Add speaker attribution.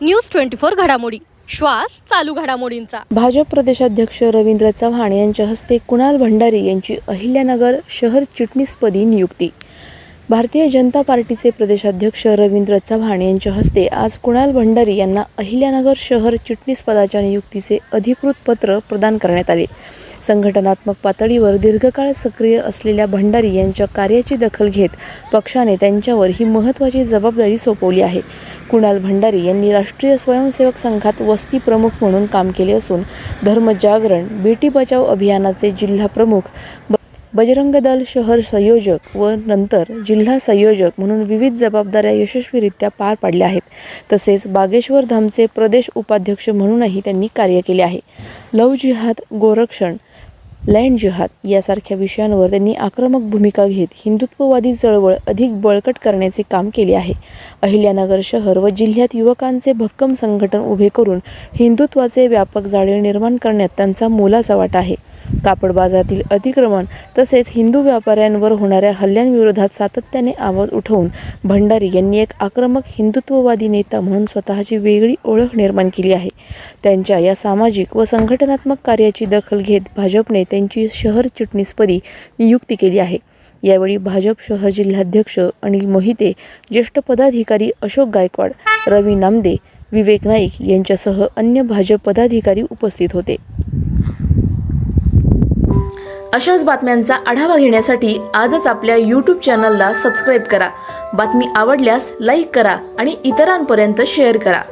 Speaker 1: News 24 घडामोडी, श्वास चालू घडामोडींचा।
Speaker 2: भाजप प्रदेशाध्यक्ष रवींद्र चव्हाण यांच्या हस्ते कुणाल भंडारी यांची अहिल्यानगर शहर चिटणीसपदी नियुक्ती। भारतीय जनता पार्टीचे प्रदेशाध्यक्ष रवींद्र चव्हाण यांच्या हस्ते आज कुणाल भंडारी यांना अहिल्यानगर शहर चिटणीसपदाच्या नियुक्तीचे अधिकृत पत्र प्रदान करण्यात आले। संघटनात्मक पातळीवर दीर्घकाळ सक्रिय असलेल्या भंडारी यांच्या कार्याची दखल घेत पक्षाने त्यांच्यावर ही महत्त्वाची जबाबदारी सोपवली आहे। कुणाल भंडारी यांनी राष्ट्रीय स्वयंसेवक संघात वस्ती प्रमुख म्हणून काम केले असून धर्मजागरण, बेटी बचाव अभियानाचे जिल्हा प्रमुख, बजरंग दल शहर संयोजक व नंतर जिल्हा संयोजक म्हणून विविध जबाबदाऱ्या यशस्वीरित्या पार पाडल्या आहेत। तसेच बागेश्वर धामचे प्रदेश उपाध्यक्ष म्हणूनही त्यांनी कार्य केले आहे। लव्ह जिहाद, गोरक्षण, लँड जिहाद यासारख्या विषयांवर त्यांनी आक्रमक भूमिका घेत हिंदुत्ववादी चळवळ अधिक बळकट करण्याचे काम केले आहे। अहिल्यानगर शहर व जिल्ह्यात युवकांचे भक्कम संघटन उभे करून हिंदुत्वाचे व्यापक जाळे निर्माण करण्यात त्यांचा मोलाचा वाटा आहे। कापड बाजारातील अतिक्रमण तसेच हिंदू व्यापाऱ्यांवर होणाऱ्या हल्ल्यांविरोधात सातत्याने आवाज उठवून भंडारी यांनी एक आक्रमक हिंदुत्ववादी नेता म्हणून स्वतःची वेगळी ओळख निर्माण केली आहे। त्यांच्या या सामाजिक व संघटनात्मक कार्याची दखल घेत भाजपने त्यांची शहर चिटणीसपदी नियुक्ती केली आहे। यावेळी भाजप शहर जिल्हाध्यक्ष अनिल मोहिते, ज्येष्ठ पदाधिकारी अशोक गायकवाड, रवी नामदे, विवेक नाईक यांच्यासह अन्य भाजप पदाधिकारी उपस्थित होते। अशाच बातम्यांचा आढावा घेण्यासाठी आजच आपल्या YouTube चॅनलला सबस्क्राईब करा। बातमी आवडल्यास लाईक करा आणि इतरांपर्यंत शेअर करा।